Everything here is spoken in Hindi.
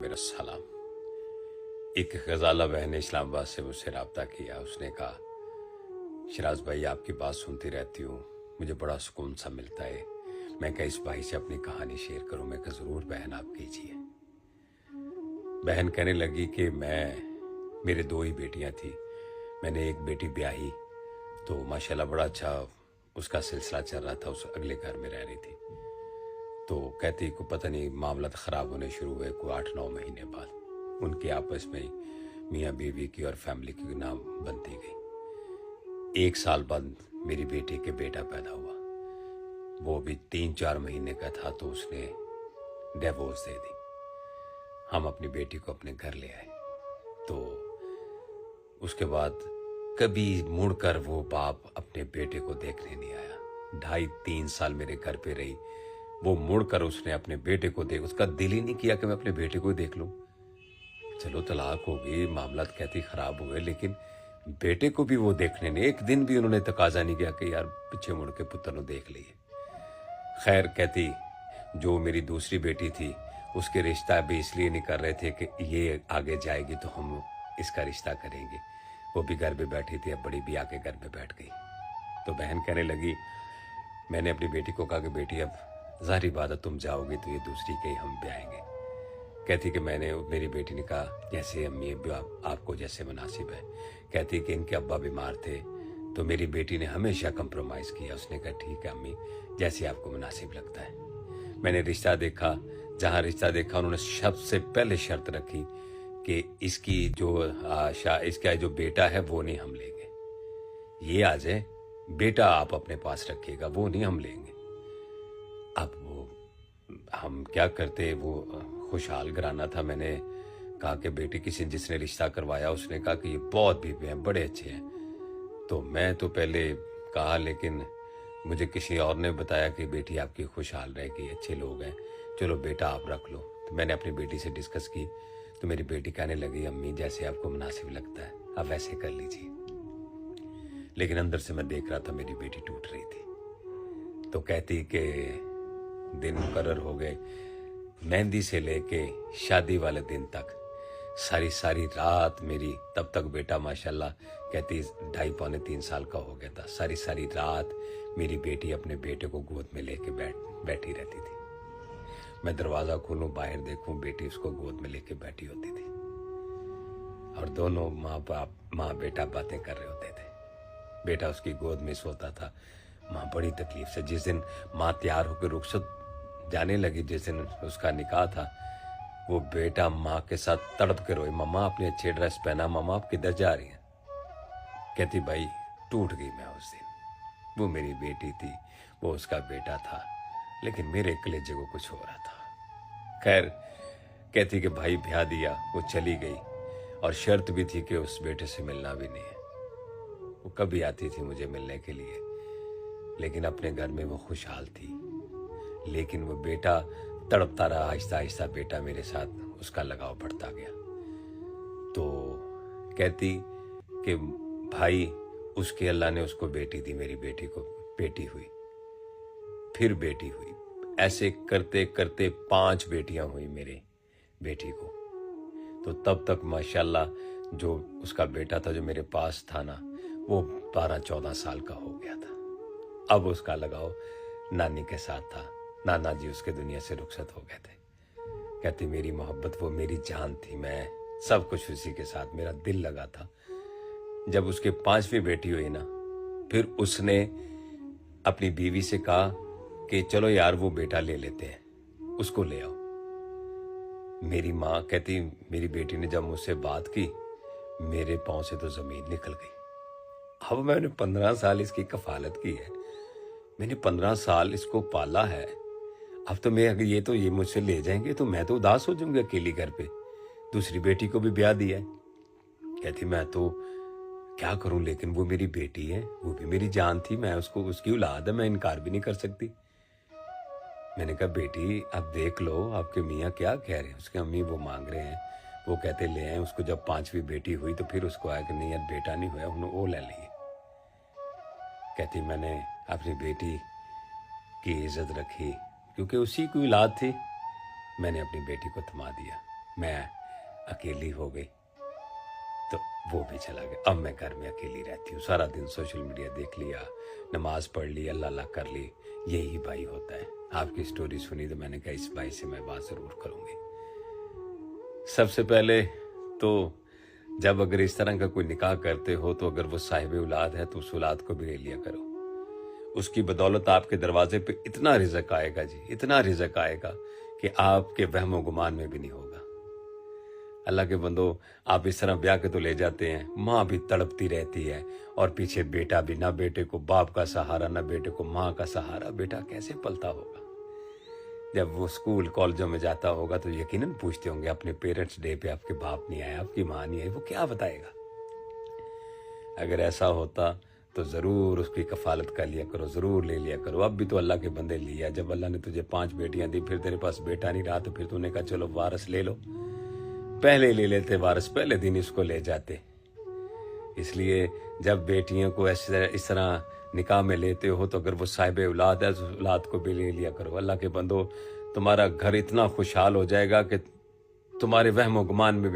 मेरा सलाम। एक गजाला बहन ने इस्लामाबाद से मुझसे रब्ता किया। उसने कहा, शिराज भाई आपकी बात सुनती रहती हूँ, मुझे बड़ा सुकून सा मिलता है। मैं क्या इस भाई से अपनी कहानी शेयर करूँ? मैं कहा ज़रूर बहन, आप कीजिए। बहन कहने लगी कि मेरे दो ही बेटियां थी, मैंने एक बेटी ब्याही तो माशाल्लाह बड़ा अच्छा उसका सिलसिला चल रहा था, उस अगले घर में रह रही थी। तो कहती को पता नहीं मामला ख़राब होने शुरू हुए कोई 8-9 महीने बाद। उनके आपस में मियाँ बीवी की और फैमिली की नाम बनती गई। 1 साल बाद मेरी बेटी के बेटा पैदा हुआ। वो भी 3-4 महीने का था तो उसने डिवोर्स दे दी। हम अपनी बेटी को अपने घर ले आए। तो उसके बाद कभी मुड़कर वो बाप अपने बेटे को देखने नहीं आया। 2.5-3 साल मेरे घर पे रही। वो मुड़कर उसने अपने बेटे को उसका दिल ही नहीं किया कि मैं अपने बेटे को देख लूं। चलो तलाक हो गई, मामला कहती खराब हुए, लेकिन बेटे को भी वो देखने नहीं, एक दिन भी उन्होंने तकाजा नहीं किया कि यार पीछे मुड़ के पुत्र ने देख लिए। खैर कहती जो मेरी दूसरी बेटी थी उसके रिश्ता भी इसलिए नहीं कर रहे थे कि ये आगे जाएगी तो हम इसका रिश्ता करेंगे। वो भी घर पे बैठी थी, अब बड़ी भी आके घर पे बैठ गई। तो बहन कहने लगी, मैंने अपनी बेटी को कहा कि बेटी अब ज़ाहिर बात है तुम जाओगी तो ये दूसरी के हम ब्याएंगे। कहती कि मेरी बेटी ने कहा जैसे अम्मी आपको जैसे मुनासिब है। कहती कि इनके अब्बा बीमार थे तो मेरी बेटी ने हमेशा कंप्रोमाइज़ किया। उसने कहा ठीक है अम्मी, जैसे आपको मुनासिब लगता है। मैंने रिश्ता देखा, जहाँ रिश्ता देखा उन्होंने सबसे पहले शर्त रखी कि इसका जो बेटा है वो नहीं हम लेंगे, ये आ जाए बेटा आप अपने पास रखिएगा, वो नहीं हम लेंगे। अब वो हम क्या करते, वो खुशहाल घराना था। मैंने कहा कि बेटी जिसने रिश्ता करवाया उसने कहा कि ये बहुत बीवी हैं, बड़े अच्छे हैं। तो मैं तो पहले कहा, लेकिन मुझे किसी और ने बताया कि बेटी आपकी खुशहाल रहेगी, अच्छे लोग हैं, चलो बेटा आप रख लो। तो मैंने अपनी बेटी से डिस्कस की तो मेरी बेटी कहने लगी अम्मी जैसे आपको मुनासिब लगता है आप वैसे कर लीजिए। लेकिन अंदर से मैं देख रहा था मेरी बेटी टूट रही थी। तो कहती कि दिन मुकर्रर हो गए, मेहंदी से लेके शादी वाले दिन तक सारी सारी रात मेरी, तब तक बेटा माशाल्लाह कहती 2.5-3 साल का हो गया था। सारी सारी रात मेरी बेटी अपने बेटे को गोद में लेके बैठी रहती थी। मैं दरवाज़ा खोलूं बाहर देखूं, बेटी उसको गोद में लेके बैठी होती थी और दोनों माँ बेटा बातें कर रहे होते थे। बेटा उसकी गोद में सोता था। माँ बड़ी तकलीफ से, जिस दिन माँ तैयार होकर रुखसत जाने लगी, जिस दिन उसका निकाह था, वो बेटा माँ के साथ तड़प के रोए, मम्मा आपने अच्छे ड्रेस पहना, मम्मा आप किधर जा रही हैं? कहती भाई टूट गई मैं उस दिन। वो मेरी बेटी थी, वो उसका बेटा था, लेकिन मेरे कलेजे को कुछ हो रहा था। खैर कहती कि भाई ब्याह दिया, वो चली गई और शर्त भी थी कि उस बेटे से मिलना भी नहीं है। वो कभी आती थी मुझे मिलने के लिए, लेकिन अपने घर में वो खुशहाल थी। लेकिन वो बेटा तड़पता रहा, आहिस्ता आहिस्ता बेटा मेरे साथ उसका लगाव बढ़ता गया। तो कहती कि भाई उसके अल्लाह ने उसको बेटी दी, मेरी बेटी को बेटी हुई, फिर बेटी हुई, ऐसे करते करते 5 बेटियां हुई मेरे बेटी को। तो तब तक माशाल्लाह जो उसका बेटा था जो मेरे पास था ना, वो 12-14 साल का हो गया था। अब उसका लगाव नानी के साथ था। नाना जी उसके दुनिया से रुखसत हो गए थे। कहती मेरी मोहब्बत वो मेरी जान थी, मैं सब कुछ उसी के साथ, मेरा दिल लगा था। जब उसके 5वीं बेटी हुई ना, फिर उसने अपनी बीवी से कहा कि चलो यार वो बेटा ले लेते हैं, उसको ले आओ। मेरी माँ कहती मेरी बेटी ने जब मुझसे बात की, मेरे पांव से तो जमीन निकल गई। अब मैंने 15 साल इसकी कफालत की है, मैंने 15 साल इसको पाला है। अब तो मैं, अगर ये मुझसे ले जाएंगे तो मैं तो उदास हो जाऊंगी अकेली घर पे। दूसरी बेटी को भी ब्याह दिया है। कहती मैं तो क्या करूं, लेकिन वो मेरी बेटी है, वो भी मेरी जान थी, मैं उसकी औलाद है, मैं इनकार भी नहीं कर सकती। मैंने कहा बेटी अब देख लो आपके मियाँ क्या कह रहे हैं। उसके अम्मी वो मांग रहे हैं, वो कहते ले आए उसको। जब 5वीं बेटी हुई तो फिर उसको आया कि नहीं यार बेटा नहीं हुआ, उन्होंने वो ले लिए। कहती मैंने अपनी बेटी की इज्जत रखी, क्योंकि उसी की औलाद थी, मैंने अपनी बेटी को थमा दिया। मैं अकेली हो गई तो वो भी चला गया। अब मैं घर में अकेली रहती हूँ, सारा दिन सोशल मीडिया देख लिया, नमाज पढ़ ली, अल्लाह अल्लाह कर ली। यही भाई होता है। आपकी स्टोरी सुनी तो मैंने कहा इस भाई से मैं बात ज़रूर करूँगी। सबसे पहले तो जब अगर इस तरह का कोई निकाह करते हो तो अगर वो साहिब औलाद है तो उस औलाद को भी ले लिया करो। उसकी बदौलत आपके दरवाजे पे इतना रिज़्क आएगा जी, इतना रिज़्क आएगा कि आपके वहमो गुमान में भी नहीं होगा। अल्लाह के बंदो, आप इस तरह ब्याह के तो ले जाते हैं, माँ भी तड़पती रहती है और पीछे बेटा भी, ना बेटे को बाप का सहारा, ना बेटे को माँ का सहारा। बेटा कैसे पलता होगा? जब वो स्कूल कॉलेजों में जाता होगा तो यकीनन पूछते होंगे अपने पेरेंट्स डे पे आपके बाप नहीं आए, आपकी माँ नहीं आई, वो क्या बताएगा? अगर ऐसा होता तो ज़रूर उसकी कफालत कर लिया करो, ज़रूर ले लिया करो। अब भी तो अल्लाह के बंदे लिया, जब अल्लाह ने तुझे 5 बेटियां दी, फिर तेरे पास बेटा नहीं रहा तो फिर तूने कहा चलो वारस ले लो। पहले ले लेते वारस, पहले दिन इसको ले जाते। इसलिए जब बेटियों को इस तरह निकाह में लेते हो तो अगर वो साहिब औलाद है तो औलाद को भी ले लिया करो। अल्लाह के बंदो, तुम्हारा घर इतना खुशहाल हो जाएगा कि तुम्हारे वहमो गुमान में भी